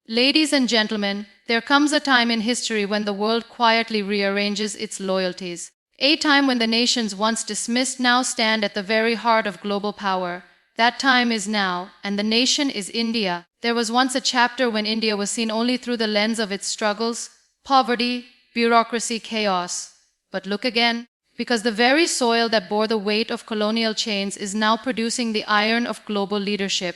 Ladies and gentlemen, there comes a time in history when the world quietly rearranges its loyalties. A time when the nations once dismissed now stand at the very heart of global power. That time is now, and the nation is India. There was once a chapter when India was seen only through the lens of its struggles, poverty, bureaucracy, chaos. But look again, because the very soil that bore the weight of colonial chains is now producing the iron of global leadership.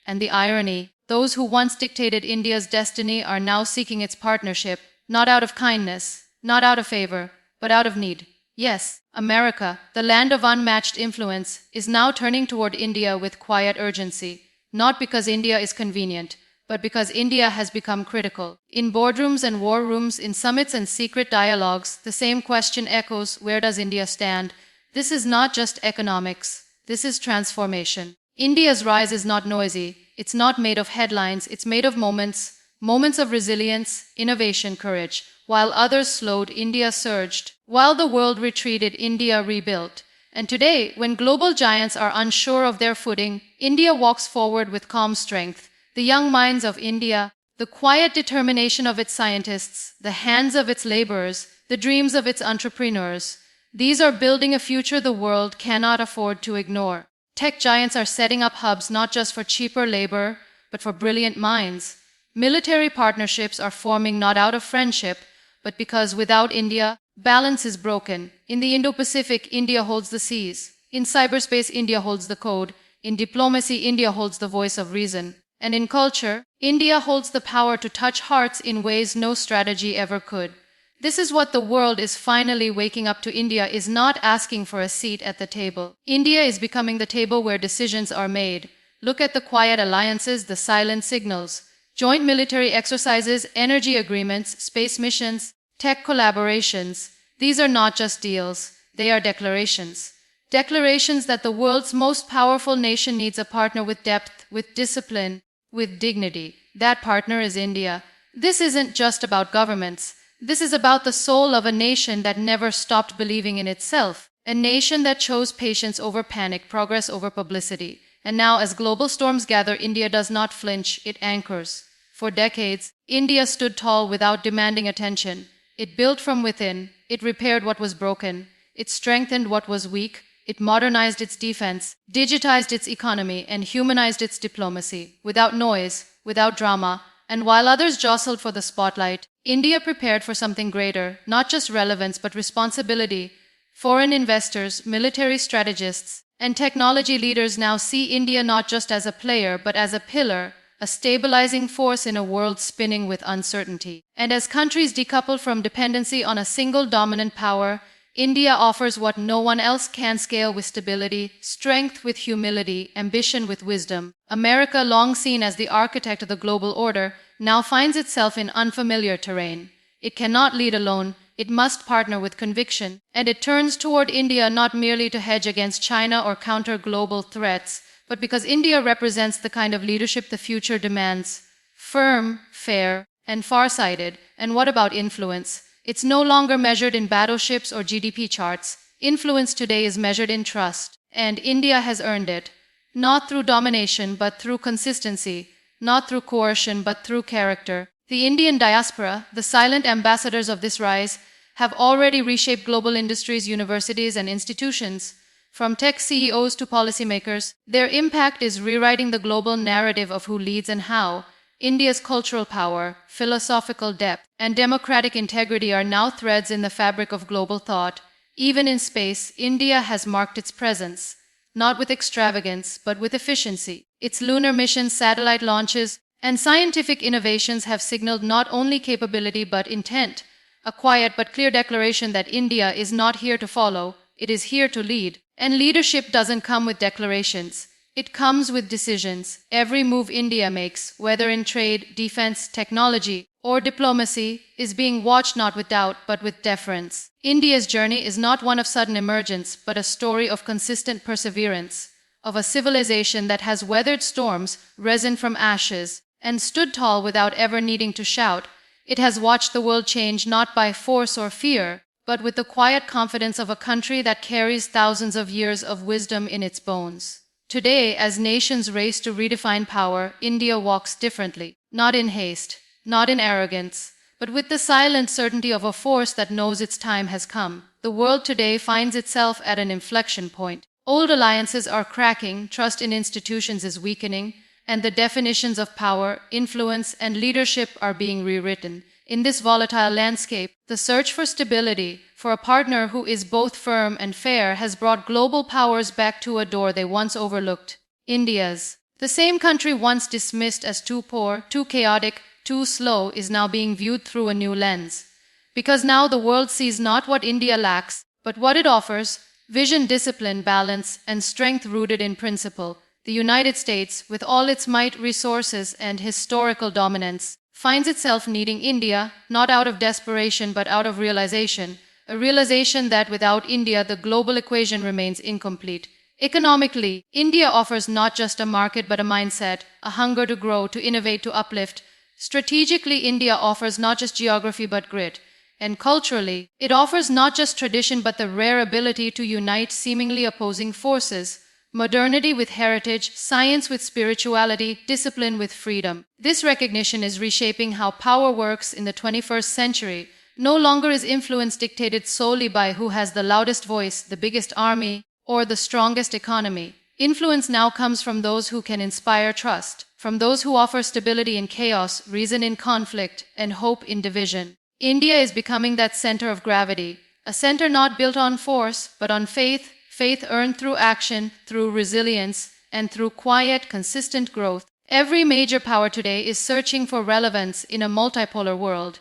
And the irony, those who once dictated India's destiny are now seeking its partnership, not out of kindness, not out of favor, but out of need. Yes, America, the land of unmatched influence, is now turning toward India with quiet urgency, not because India is convenient, but because India has become critical. In boardrooms and war rooms, in summits and secret dialogues, the same question echoes: where does India stand? This is not just economics, this is transformation. India's rise is not noisy, it's not made of headlines, it's made of moments, moments of resilience, innovation, courage. While others slowed, India surged. While the world retreated, India rebuilt. And today, when global giants are unsure of their footing, India walks forward with calm strength. The young minds of India, the quiet determination of its scientists, the hands of its laborers, the dreams of its entrepreneurs, these are building a future the world cannot afford to ignore. Tech giants are setting up hubs not just for cheaper labor, but for brilliant minds. Military partnerships are forming not out of friendship, but because without India, balance is broken. In the Indo-Pacific, India holds the seas. In cyberspace, India holds the code. In diplomacy, India holds the voice of reason. And in culture, India holds the power to touch hearts in ways no strategy ever could. This is what the world is finally waking up to. India is not asking for a seat at the table. India is becoming the table where decisions are made. Look at the quiet alliances, the silent signals. Joint military exercises, energy agreements, space missions, tech collaborations. These are not just deals, they are declarations. Declarations that the world's most powerful nation needs a partner with depth, with discipline, with dignity. That partner is India. This isn't just about governments. This is about the soul of a nation that never stopped believing in itself. A nation that chose patience over panic, progress over publicity. And now, as global storms gather, India does not flinch, it anchors. For decades, India stood tall without demanding attention. It built from within, it repaired what was broken, it strengthened what was weak, it modernized its defense, digitized its economy, and humanized its diplomacy, without noise, without drama. And while others jostled for the spotlight, India prepared for something greater, not just relevance but responsibility. Foreign investors, military strategists, and technology leaders now see India not just as a player but as a pillar, a stabilizing force in a world spinning with uncertainty. And as countries decouple from dependency on a single dominant power, India offers what no one else can: scale with stability, strength with humility, ambition with wisdom. America, long seen as the architect of the global order, now finds itself in unfamiliar terrain. It cannot lead alone, it must partner with conviction, and it turns toward India not merely to hedge against China or counter global threats, but because India represents the kind of leadership the future demands: firm, fair, and far-sighted. And what about influence? It's no longer measured in battleships or GDP charts. Influence today is measured in trust, and India has earned it. Not through domination, but through consistency. Not through coercion, but through character. The Indian diaspora, the silent ambassadors of this rise, have already reshaped global industries, universities, and institutions. From tech CEOs to policymakers, their impact is rewriting the global narrative of who leads and how. India's cultural power, philosophical depth, and democratic integrity are now threads in the fabric of global thought. Even in space, India has marked its presence, not with extravagance, but with efficiency. Its lunar missions, satellite launches, and scientific innovations have signaled not only capability but intent, a quiet but clear declaration that India is not here to follow, it is here to lead. And leadership doesn't come with declarations. It comes with decisions. Every move India makes, whether in trade, defense, technology, or diplomacy, is being watched not with doubt but with deference. India's journey is not one of sudden emergence, but a story of consistent perseverance, of a civilization that has weathered storms, risen from ashes, and stood tall without ever needing to shout. It has watched the world change not by force or fear, but with the quiet confidence of a country that carries thousands of years of wisdom in its bones. Today, as nations race to redefine power, India walks differently, not in haste, not in arrogance, but with the silent certainty of a force that knows its time has come. The world today finds itself at an inflection point. Old alliances are cracking, trust in institutions is weakening, and the definitions of power, influence, and leadership are being rewritten. In this volatile landscape, the search for stability, for a partner who is both firm and fair, has brought global powers back to a door they once overlooked. India's. The same country once dismissed as too poor, too chaotic, too slow is now being viewed through a new lens. Because now the world sees not what India lacks, but what it offers: vision, discipline, balance, and strength rooted in principle. The United States, with all its might, resources, and historical dominance, finds itself needing India, not out of desperation but out of realization, a realization that without India the global equation remains incomplete. Economically, India offers not just a market but a mindset, a hunger to grow, to innovate, to uplift. Strategically, India offers not just geography but grit. And culturally, it offers not just tradition but the rare ability to unite seemingly opposing forces. Modernity with heritage, science with spirituality, discipline with freedom. This recognition is reshaping how power works in the 21st century. No longer is influence dictated solely by who has the loudest voice, the biggest army, or the strongest economy. Influence now comes from those who can inspire trust, from those who offer stability in chaos, reason in conflict, and hope in division. India is becoming that center of gravity, a center not built on force, but on faith, faith earned through action, through resilience, and through quiet, consistent growth. Every major power today is searching for relevance in a multipolar world.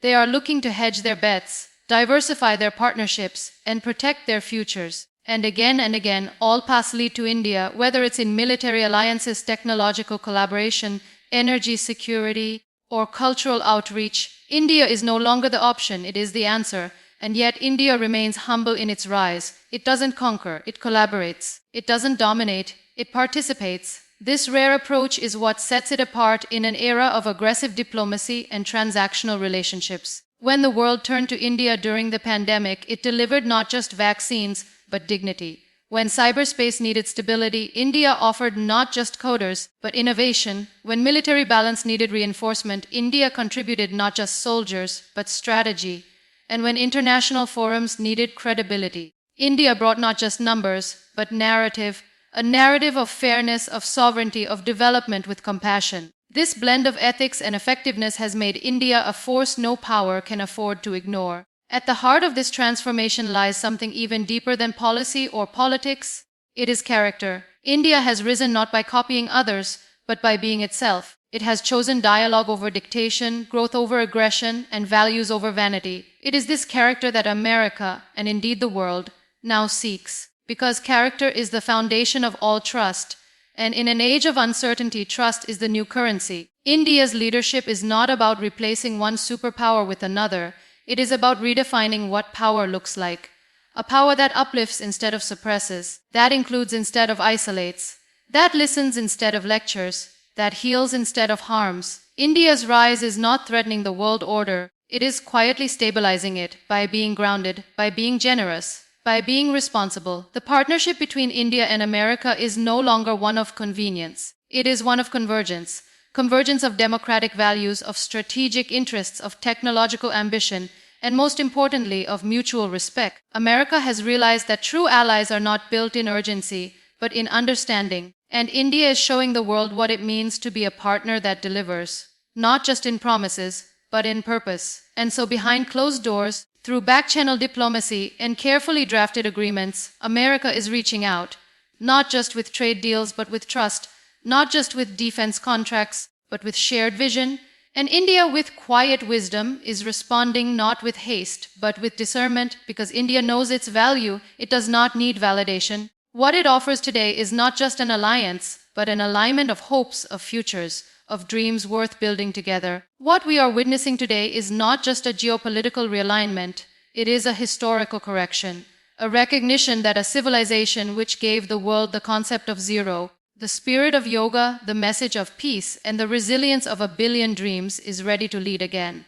They are looking to hedge their bets, diversify their partnerships, and protect their futures. And again, all paths lead to India, whether it's in military alliances, technological collaboration, energy security, or cultural outreach. India is no longer the option, it is the answer. And yet India remains humble in its rise. It doesn't conquer, it collaborates. It doesn't dominate, it participates. This rare approach is what sets it apart in an era of aggressive diplomacy and transactional relationships. When the world turned to India during the pandemic, it delivered not just vaccines, but dignity. When cyberspace needed stability, India offered not just coders, but innovation. When military balance needed reinforcement, India contributed not just soldiers, but strategy. And when international forums needed credibility, India brought not just numbers, but narrative, a narrative of fairness, of sovereignty, of development with compassion. This blend of ethics and effectiveness has made India a force no power can afford to ignore. At the heart of this transformation lies something even deeper than policy or politics. It is character. India has risen not by copying others, but by being itself. It has chosen dialogue over dictation, growth over aggression, and values over vanity. It is this character that America, and indeed the world, now seeks. Because character is the foundation of all trust, and in an age of uncertainty, trust is the new currency. India's leadership is not about replacing one superpower with another. It is about redefining what power looks like. A power that uplifts instead of suppresses, that includes instead of isolates, that listens instead of lectures, that heals instead of harms. India's rise is not threatening the world order, it is quietly stabilizing it by being grounded, by being generous, by being responsible. The partnership between India and America is no longer one of convenience. It is one of convergence. Convergence of democratic values, of strategic interests, of technological ambition, and most importantly, of mutual respect. America has realized that true allies are not built in urgency, but in understanding. And India is showing the world what it means to be a partner that delivers, not just in promises, but in purpose. And so behind closed doors, through back-channel diplomacy and carefully drafted agreements, America is reaching out, not just with trade deals, but with trust, not just with defense contracts, but with shared vision. And India, with quiet wisdom, is responding not with haste, but with discernment, because India knows its value. It does not need validation. What it offers today is not just an alliance, but an alignment of hopes, of futures, of dreams worth building together. What we are witnessing today is not just a geopolitical realignment, it is a historical correction, a recognition that a civilization which gave the world the concept of zero, the spirit of yoga, the message of peace, and the resilience of a billion dreams is ready to lead again.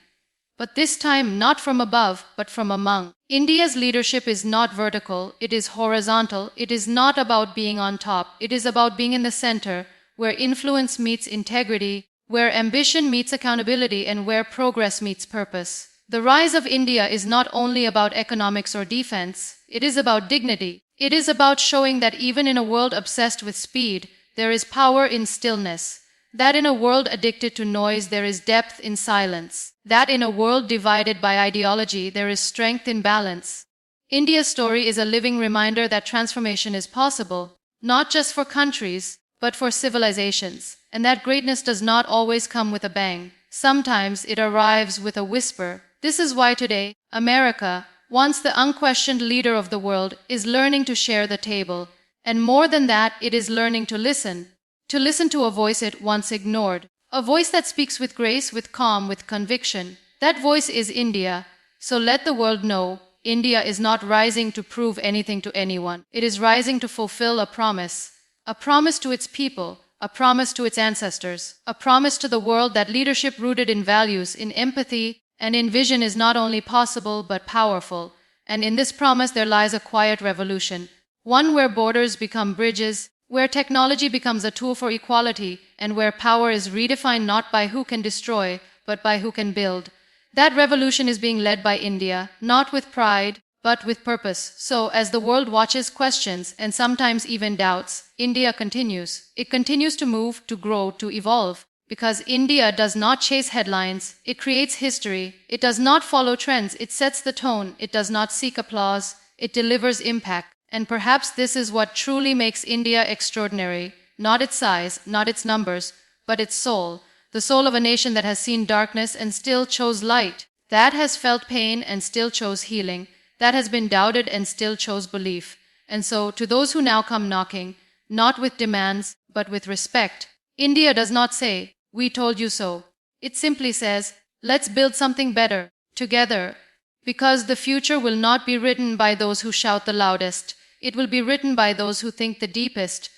But this time not from above, but from among. India's leadership is not vertical, it is horizontal. It is not about being on top, it is about being in the center, where influence meets integrity, where ambition meets accountability, and where progress meets purpose. The rise of India is not only about economics or defense, it is about dignity. It is about showing that even in a world obsessed with speed, there is power in stillness. That in a world addicted to noise, there is depth in silence. That in a world divided by ideology, there is strength in balance. India's story is a living reminder that transformation is possible, not just for countries, but for civilizations, and that greatness does not always come with a bang. Sometimes it arrives with a whisper. This is why today, America, once the unquestioned leader of the world, is learning to share the table. And more than that, it is learning to listen. To listen to a voice it once ignored. A voice that speaks with grace, with calm, with conviction. That voice is India. So let the world know, India is not rising to prove anything to anyone. It is rising to fulfill a promise. A promise to its people, a promise to its ancestors, a promise to the world that leadership rooted in values, in empathy, and in vision is not only possible but powerful. And in this promise there lies a quiet revolution. One where borders become bridges, where technology becomes a tool for equality, and where power is redefined not by who can destroy, but by who can build. That revolution is being led by India, not with pride, but with purpose. So, as the world watches, questions, and sometimes even doubts, India continues. It continues to move, to grow, to evolve. Because India does not chase headlines, it creates history. It does not follow trends, it sets the tone. It does not seek applause, it delivers impact. And perhaps this is what truly makes India extraordinary. Not its size, not its numbers, but its soul. The soul of a nation that has seen darkness and still chose light. That has felt pain and still chose healing. That has been doubted and still chose belief. And so, to those who now come knocking, not with demands, but with respect, India does not say, "We told you so." It simply says, "Let's build something better, together." Because the future will not be written by those who shout the loudest. It will be written by those who think the deepest,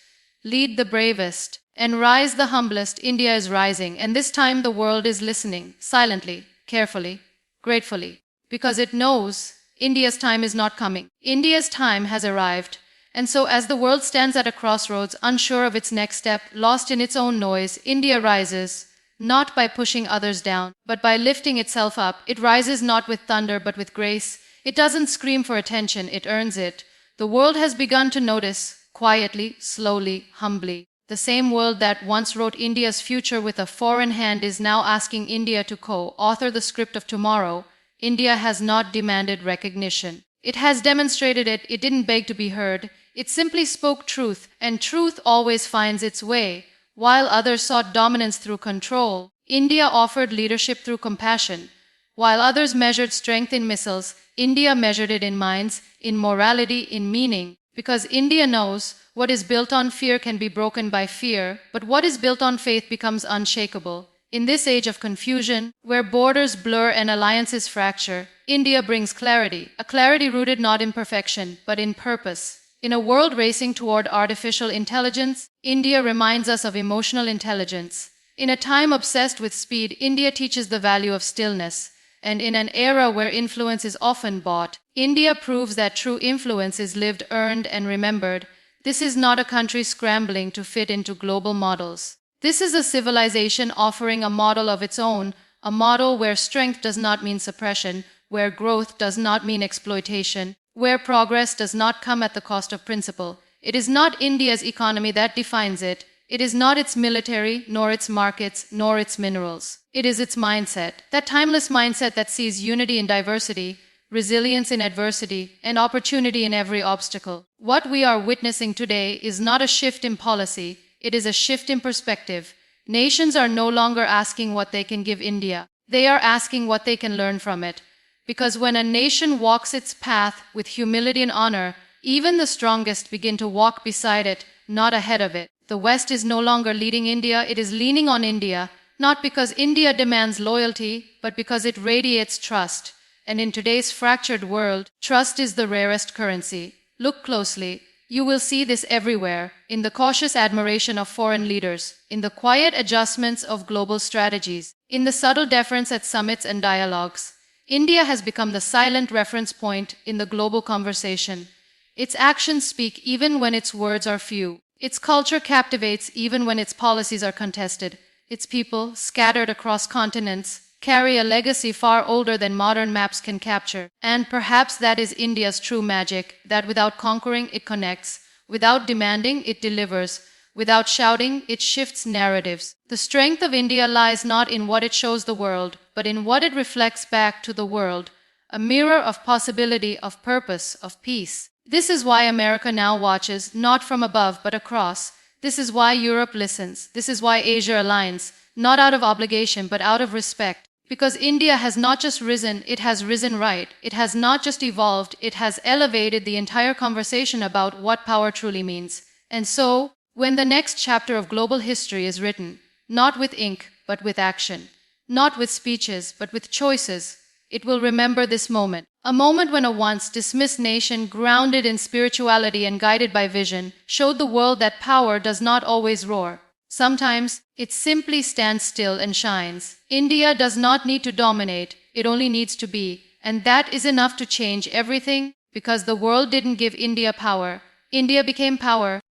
lead the bravest, and rise the humblest. India is rising, and this time the world is listening, silently, carefully, gratefully, because it knows India's time is not coming. India's time has arrived. And so as the world stands at a crossroads, unsure of its next step, lost in its own noise, India rises, not by pushing others down, but by lifting itself up. It rises not with thunder, but with grace. It doesn't scream for attention, it earns it. The world has begun to notice, quietly, slowly, humbly. The same world that once wrote India's future with a foreign hand is now asking India to co-author the script of tomorrow. India has not demanded recognition. It has demonstrated it. It didn't beg to be heard. It simply spoke truth, and truth always finds its way. While others sought dominance through control, India offered leadership through compassion. While others measured strength in missiles, India measured it in minds, in morality, in meaning. Because India knows what is built on fear can be broken by fear, but what is built on faith becomes unshakable. In this age of confusion, where borders blur and alliances fracture, India brings clarity, a clarity rooted not in perfection, but in purpose. In a world racing toward artificial intelligence, India reminds us of emotional intelligence. In a time obsessed with speed, India teaches the value of stillness. And in an era where influence is often bought, India proves that true influence is lived, earned, and remembered. This is not a country scrambling to fit into global models. This is a civilization offering a model of its own, a model where strength does not mean suppression, where growth does not mean exploitation, where progress does not come at the cost of principle. It is not India's economy that defines it. It is not its military, nor its markets, nor its minerals. It is its mindset, that timeless mindset that sees unity in diversity, resilience in adversity, and opportunity in every obstacle. What we are witnessing today is not a shift in policy, it is a shift in perspective. Nations are no longer asking what they can give India. They are asking what they can learn from it. Because when a nation walks its path with humility and honor, even the strongest begin to walk beside it, not ahead of it. The West is no longer leading India, it is leaning on India, not because India demands loyalty, but because it radiates trust. And in today's fractured world, trust is the rarest currency. Look closely. You will see this everywhere, in the cautious admiration of foreign leaders, in the quiet adjustments of global strategies, in the subtle deference at summits and dialogues. India has become the silent reference point in the global conversation. Its actions speak even when its words are few. Its culture captivates even when its policies are contested. Its people, scattered across continents, carry a legacy far older than modern maps can capture. And perhaps that is India's true magic, that without conquering it connects, without demanding it delivers, without shouting it shifts narratives. The strength of India lies not in what it shows the world, but in what it reflects back to the world, a mirror of possibility, of purpose, of peace. This is why America now watches, not from above but across. This is why Europe listens. This is why Asia aligns, not out of obligation but out of respect. Because India has not just risen, it has risen right. It has not just evolved, it has elevated the entire conversation about what power truly means. And so, when the next chapter of global history is written, not with ink, but with action, not with speeches, but with choices, it will remember this moment. A moment when a once dismissed nation, grounded in spirituality and guided by vision, showed the world that power does not always roar. Sometimes, it simply stands still and shines. India does not need to dominate, it only needs to be. And that is enough to change everything, because the world didn't give India power. India became power.